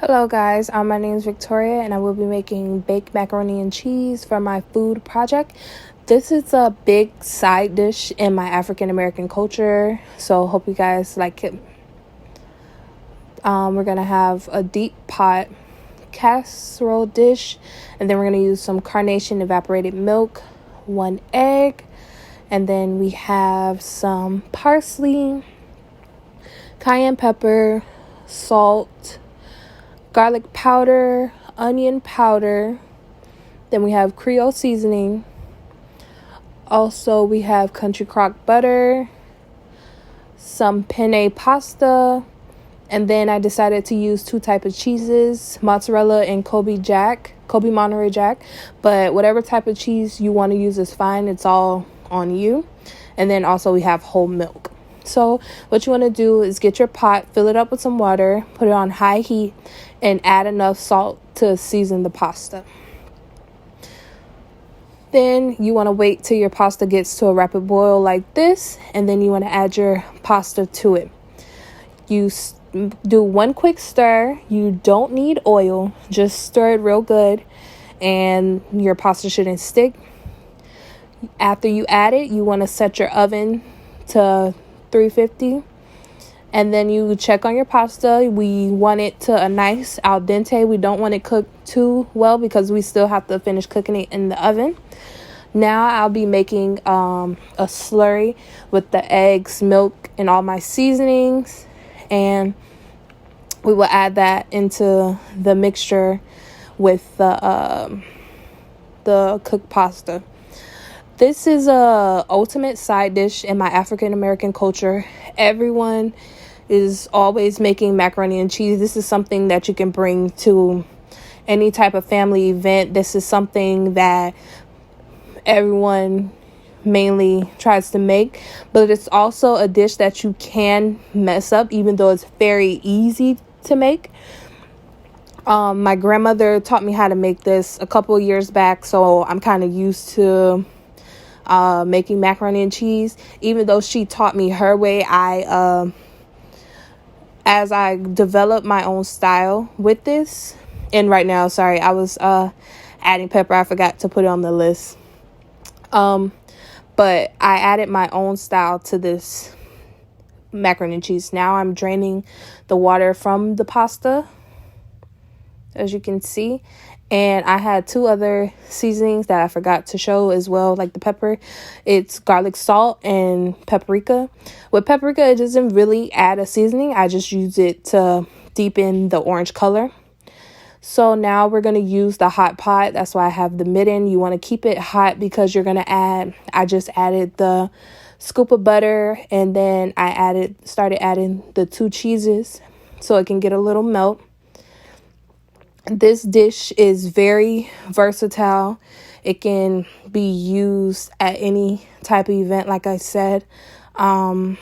Hello guys, my name is Victoria and I will be making baked macaroni and cheese for my food project. This is a big side dish in my African American culture, so hope you guys like it. We're going to have a deep pot casserole dish, and then we're going to use some carnation evaporated milk, 1 egg, and then we have some parsley, cayenne pepper, salt, garlic powder, onion powder. Then we have Creole seasoning. Also, we have country crock butter, some penne pasta, and then I decided to use 2 types of cheeses, mozzarella and Kobe Monterey Jack. But whatever type of cheese you want to use is fine. It's all on you. And then also we have whole milk. So what you want to do is get your pot, fill it up with some water, put it on high heat, and add enough salt to season the pasta. Then you want to wait till your pasta gets to a rapid boil like this, and then you want to add your pasta to it. You do 1 quick stir. You don't need oil, just stir it real good, and your pasta shouldn't stick. After you add it, you want to set your oven to 350, and then you check on your pasta. We want it to a nice al dente. We don't want it cooked too well because we still have to finish cooking it in the oven. Now I'll be making a slurry with the eggs, milk, and all my seasonings, and we will add that into the mixture with the cooked pasta. This is a ultimate side dish in my African American culture. Everyone is always making macaroni and cheese. This is something that you can bring to any type of family event. This is something that everyone mainly tries to make, but it's also a dish that you can mess up, even though it's very easy to make. My grandmother taught me how to make this a couple of years back, so I'm kind of used to making macaroni and cheese. Even though she taught me her way, as I developed my own style with this. And right now, sorry, I was adding pepper. I forgot to put it on the list. But I added my own style to this macaroni and cheese. Now I'm draining the water from the pasta, as you can see. And I had 2 other seasonings that I forgot to show as well, like the pepper. It's garlic salt and paprika. With paprika, it doesn't really add a seasoning. I just use it to deepen the orange color. So now we're going to use the hot pot. That's why I have the mitten. You want to keep it hot because you're going to I just added the scoop of butter, and then I started adding the 2 cheeses so it can get a little melt. This dish is very versatile. It can be used at any type of event, like I said. I'm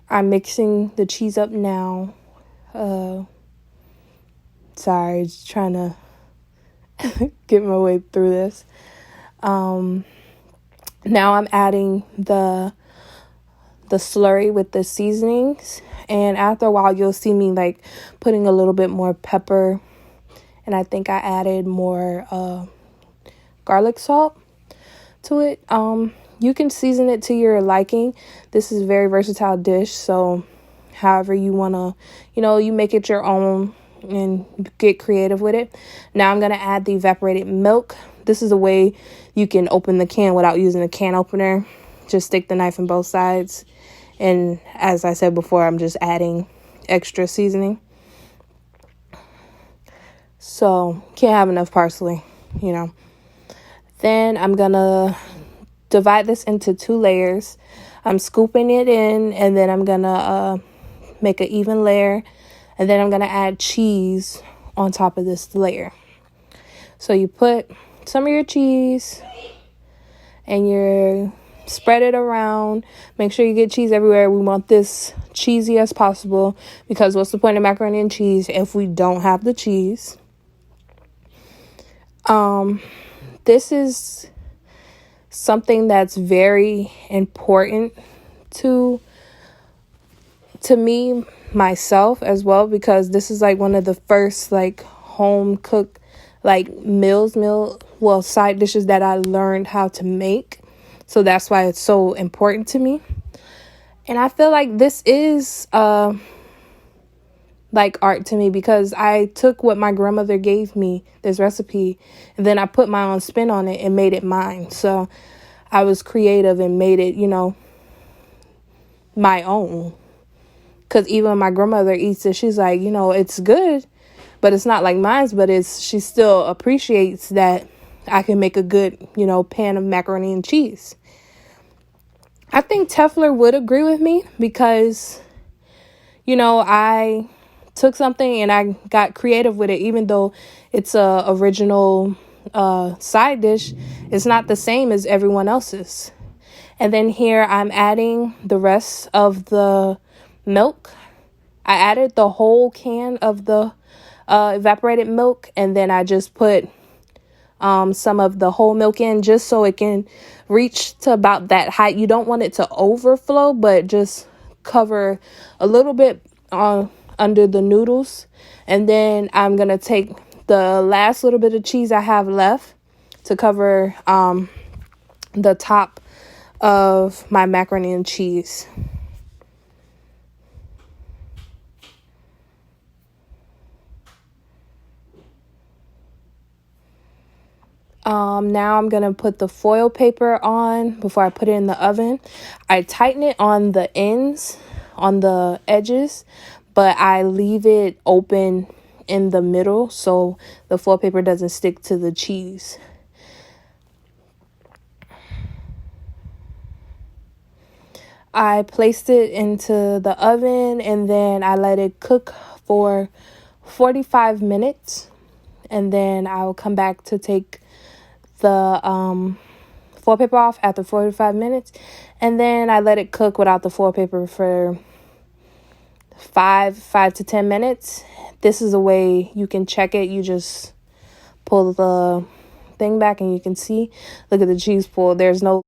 mixing the cheese up now. Sorry, just trying to get my way through this. Now I'm adding the slurry with the seasonings, and after a while you'll see me like putting a little bit more pepper, and I think I added more garlic salt to it. You can season it to your liking. This is a very versatile dish, so however you want to, you make it your own and get creative with it. Now I'm going to add the evaporated milk. This is a way you can open the can without using a can opener. Just stick the knife in both sides. And as I said before, I'm just adding extra seasoning. So can't have enough parsley, Then I'm going to divide this into 2 layers. I'm scooping it in, and then I'm going to make an even layer. And then I'm going to add cheese on top of this layer. So you put some of your cheese and you spread it around. Make sure you get cheese everywhere. We want this cheesy as possible, because what's the point of macaroni and cheese if we don't have the cheese? This is something that's very important to me myself as well, because this is like one of the first like home cooked like side dishes that I learned how to make. So that's why it's so important to me. And I feel like this is like art to me, because I took what my grandmother gave me, this recipe, and then I put my own spin on it and made it mine. So I was creative and made it, my own. Because even my grandmother eats it, she's like, it's good, but it's not like mine's. But she still appreciates that I can make a good, pan of macaroni and cheese. I think Tefler would agree with me, because, I took something and I got creative with it. Even though it's a original side dish, it's not the same as everyone else's. And then here I'm adding the rest of the milk. I added the whole can of the evaporated milk, and then I just put some of the whole milk in, just so it can reach to about that height. You don't want it to overflow, but just cover a little bit under the noodles. And then I'm gonna take the last little bit of cheese I have left to cover the top of my macaroni and cheese. Now I'm going to put the foil paper on before I put it in the oven. I tighten it on the ends, on the edges, but I leave it open in the middle so the foil paper doesn't stick to the cheese. I placed it into the oven, and then I let it cook for 45 minutes. And then I'll come back to take the foil paper off after 45 minutes. And then I let it cook without the foil paper for 5 to 10 minutes. This is a way you can check it. You just pull the thing back and you can see. Look at the cheese pull. There's no